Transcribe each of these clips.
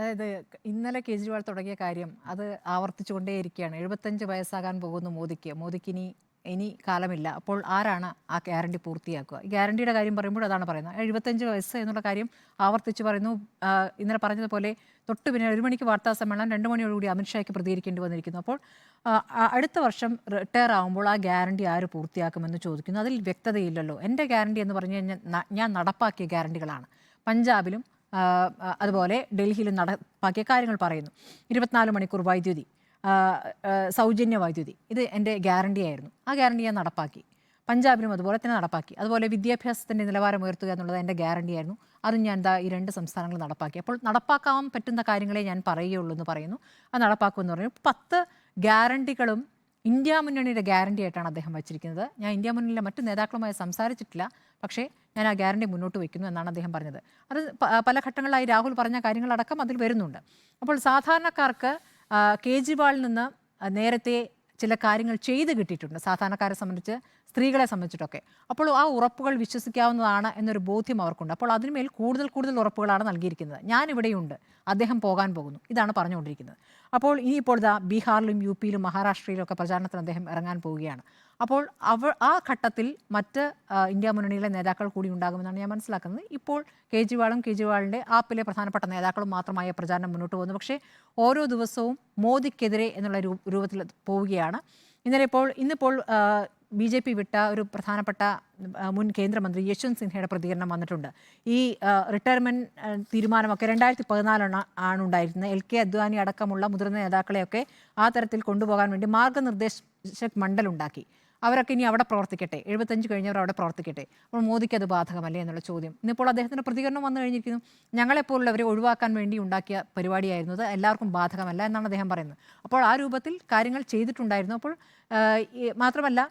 അതായത് ഇന്നലെ കേജ്രിവാൾ തുടങ്ങിയ കാര്യം അത് ആവർത്തിച്ചുകൊണ്ടേയിരിക്കുകയാണ്. 75 വയസ്സാകാൻ പോകുന്നു മോദിക്ക് ഇനി കാലമില്ല. അപ്പോൾ ആരാണ് ആ ഗ്യാരണ്ടി പൂർത്തിയാക്കുക? ഈ ഗ്യാരണ്ടിയുടെ കാര്യം പറയുമ്പോൾ അതാണ് പറയുന്നത്. 75 വയസ്സ് എന്നുള്ള കാര്യം ആവർത്തിച്ച് പറയുന്നു. ഇന്നലെ പറഞ്ഞതുപോലെ തൊട്ട് പിന്നെ 1 മണിക്ക് വാർത്താ സമ്മേളനം, 2 മണിയോടുകൂടി അമിത്ഷായ്ക്ക് പ്രതികരിക്കേണ്ടി വന്നിരിക്കുന്നു. അപ്പോൾ അടുത്ത വർഷം റിട്ടയർ ആകുമ്പോൾ ആ ഗ്യാരണ്ടി ആര് പൂർത്തിയാക്കുമെന്ന് ചോദിക്കുന്നു. അതിൽ വ്യക്തതയില്ലല്ലോ. എൻ്റെ ഗ്യാരണ്ടി എന്ന് പറഞ്ഞു കഴിഞ്ഞാൽ ഞാൻ നടപ്പാക്കിയ ഗ്യാരണ്ടികളാണ്. പഞ്ചാബിലും അതുപോലെ ഡൽഹിയിലും നടപ്പാക്കിയ കാര്യങ്ങൾ പറയുന്നു. 24 മണിക്കൂർ വൈദ്യുതി, സൗജന്യ വൈദ്യുതി, ഇത് എൻ്റെ ഗ്യാരണ്ടി ആയിരുന്നു. ആ ഗ്യാരണ്ടി ഞാൻ നടപ്പാക്കി. പഞ്ചാബിലും അതുപോലെ തന്നെ നടപ്പാക്കി. അതുപോലെ വിദ്യാഭ്യാസത്തിൻ്റെ നിലവാരം ഉയർത്തുക എന്നുള്ളത് എൻ്റെ ഗ്യാരണ്ടി ആയിരുന്നു. അതും ഞാൻ ഈ 2 സംസ്ഥാനങ്ങൾ നടപ്പാക്കി. അപ്പോൾ നടപ്പാക്കാൻ പറ്റുന്ന കാര്യങ്ങളെ ഞാൻ പറയുകയുള്ളൂ എന്ന് പറയുന്നു. അത് നടപ്പാക്കുമെന്ന് പറഞ്ഞു. 10 ഗ്യാരണ്ടികളും ഇന്ത്യ മുന്നണിയുടെ ഗ്യാരണ്ടി ആയിട്ടാണ് അദ്ദേഹം വച്ചിരിക്കുന്നത്. ഞാൻ ഇന്ത്യ മുന്നണിയിലെ മറ്റു നേതാക്കളുമായി സംസാരിച്ചിട്ടില്ല, പക്ഷേ ഞാൻ ആ ഗ്യാരണ്ടി മുന്നോട്ട് വയ്ക്കുന്നു എന്നാണ് അദ്ദേഹം പറഞ്ഞത്. അത് പല ഘട്ടങ്ങളിലായി രാഹുൽ പറഞ്ഞ കാര്യങ്ങളടക്കം അതിൽ വരുന്നുണ്ട്. അപ്പോൾ സാധാരണക്കാർക്ക് കേജ്രിവാളിൽ നിന്ന് നേരത്തെ ചില കാര്യങ്ങൾ ചെയ്ത് കിട്ടിയിട്ടുണ്ട്, സാധാരണക്കാരെ സംബന്ധിച്ച്, സ്ത്രീകളെ സംബന്ധിച്ചിട്ടൊക്കെ. അപ്പോൾ ആ ഉറപ്പുകൾ വിശ്വസിക്കാവുന്നതാണ് എന്നൊരു ബോധ്യം അവർക്കുണ്ട്. അപ്പോൾ അതിന്മേൽ കൂടുതൽ ഉറപ്പുകളാണ് നൽകിയിരിക്കുന്നത്. ഞാനിവിടെയുണ്ട്, അദ്ദേഹം പോകാൻ പോകുന്നു, ഇതാണ് പറഞ്ഞുകൊണ്ടിരിക്കുന്നത്. അപ്പോൾ ഇനിയിപ്പോൾ ബീഹാറിലും യു പിയിലും മഹാരാഷ്ട്രയിലും ഒക്കെ പ്രചാരണത്തിന് അദ്ദേഹം ഇറങ്ങാൻ പോവുകയാണ്. അപ്പോൾ ആ ഘട്ടത്തിൽ മറ്റ് ഇന്ത്യ മുന്നണിയിലെ നേതാക്കൾ കൂടി ഉണ്ടാകുമെന്നാണ് ഞാൻ മനസ്സിലാക്കുന്നത്. ഇപ്പോൾ കേജ്രിവാളിൻ്റെ ആപ്പിലെ പ്രധാനപ്പെട്ട നേതാക്കളും മാത്രമായ പ്രചാരണം മുന്നോട്ട് പോകുന്നു. പക്ഷേ ഓരോ ദിവസവും മോദിക്കെതിരെ എന്നുള്ള രൂപത്തിൽ പോവുകയാണ്. ഇന്നിപ്പോൾ BJP വിട്ട ഒരു പ്രധാനപ്പെട്ട മുൻ കേന്ദ്രമന്ത്രി യശ്വന്ത് സിൻഹയുടെ പ്രതികരണം വന്നിട്ടുണ്ട്. ഈ റിട്ടയർമെൻറ്റ് തീരുമാനമൊക്കെ 2014 ആണ് ഉണ്ടായിരുന്നത്. LK അദ്വാനി അടക്കമുള്ള മുതിർന്ന നേതാക്കളെയൊക്കെ ആ തരത്തിൽ കൊണ്ടുപോകാൻ വേണ്ടി മാർഗനിർദ്ദേശക് മണ്ഡൽ ഉണ്ടാക്കി. അവരൊക്കെ ഇനി അവിടെ പ്രവർത്തിക്കട്ടെ, 75 കഴിഞ്ഞവർ അവിടെ പ്രവർത്തിക്കട്ടെ. അപ്പോൾ മോദിക്ക് അത് ബാധകമല്ലേ എന്നുള്ള ചോദ്യം. ഇന്നിപ്പോൾ അദ്ദേഹത്തിൻ്റെ പ്രതികരണം വന്നു കഴിഞ്ഞിരിക്കുന്നു. ഞങ്ങളെപ്പോലുള്ളവരെ ഒഴിവാക്കാൻ വേണ്ടി ഉണ്ടാക്കിയ പരിപാടിയായിരുന്നു, അത് എല്ലാവർക്കും ബാധകമല്ല എന്നാണ് അദ്ദേഹം പറയുന്നത്. അപ്പോൾ ആ രൂപത്തിൽ കാര്യങ്ങൾ ചെയ്തിട്ടുണ്ടായിരുന്നു. അപ്പോൾ മാത്രമല്ല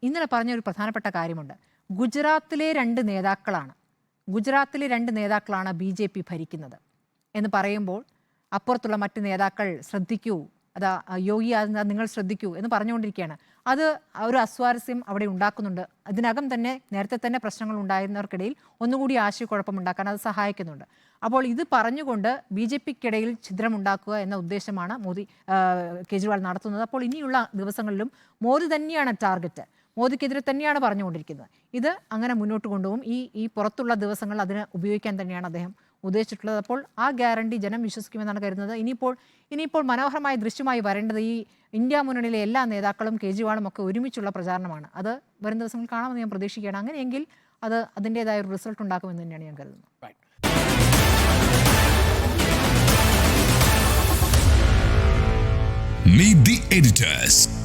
ഇന്നലെ പറഞ്ഞൊരു പ്രധാനപ്പെട്ട കാര്യമുണ്ട്. ഗുജറാത്തിലെ 2 നേതാക്കളാണ് BJP ഭരിക്കുന്നത് എന്ന് പറയുമ്പോൾ അപ്പുറത്തുള്ള മറ്റ് നേതാക്കൾ ശ്രദ്ധിക്കൂ, അതാ യോഗി ആദിത്യനാഥ് നിങ്ങൾ ശ്രദ്ധിക്കൂ എന്ന് പറഞ്ഞുകൊണ്ടിരിക്കുകയാണ്. അത് ഒരു അസ്വാരസ്യം അവിടെ ഉണ്ടാക്കുന്നുണ്ട്. അതിനകം തന്നെ നേരത്തെ തന്നെ പ്രശ്നങ്ങൾ ഉണ്ടായിരുന്നവർക്കിടയിൽ ഒന്നുകൂടി ആശയക്കുഴപ്പമുണ്ടാക്കാൻ അത് സഹായിക്കുന്നുണ്ട്. അപ്പോൾ ഇത് പറഞ്ഞുകൊണ്ട് BJPക്കിടയിൽ ഛിദ്രമുണ്ടാക്കുക എന്ന ഉദ്ദേശമാണ് കേജ്രിവാൾ നടത്തുന്നത്. അപ്പോൾ ഇനിയുള്ള ദിവസങ്ങളിലും മോദി തന്നെയാണ് ടാർഗറ്റ്, മോദിക്കെതിരെ തന്നെയാണ് പറഞ്ഞുകൊണ്ടിരിക്കുന്നത്. ഇത് അങ്ങനെ മുന്നോട്ട് കൊണ്ടുപോകും. ഈ പുറത്തുള്ള ദിവസങ്ങൾ അതിന് ഉപയോഗിക്കാൻ തന്നെയാണ് അദ്ദേഹം ഉദ്ദേശിച്ചിട്ടുള്ളത്. അപ്പോൾ ആ ഗ്യാരണ്ടി ജനം വിശ്വസിക്കുമെന്നാണ് കരുതുന്നത്. ഇനിയിപ്പോൾ മനോഹരമായ ദൃശ്യമായി വരേണ്ടത് ഈ ഇന്ത്യ മുന്നണിയിലെ എല്ലാ നേതാക്കളും കേജ്രിവാളും ഒക്കെ ഒരുമിച്ചുള്ള പ്രചാരണമാണ്. അത് വരും ദിവസങ്ങളിൽ കാണാമെന്ന് ഞാൻ പ്രതീക്ഷിക്കുകയാണ്. അങ്ങനെയെങ്കിൽ അത് അതിൻ്റെതായ ഒരു റിസൾട്ട് ഉണ്ടാക്കുമെന്ന് തന്നെയാണ് ഞാൻ കരുതുന്നത്. Meet the editors.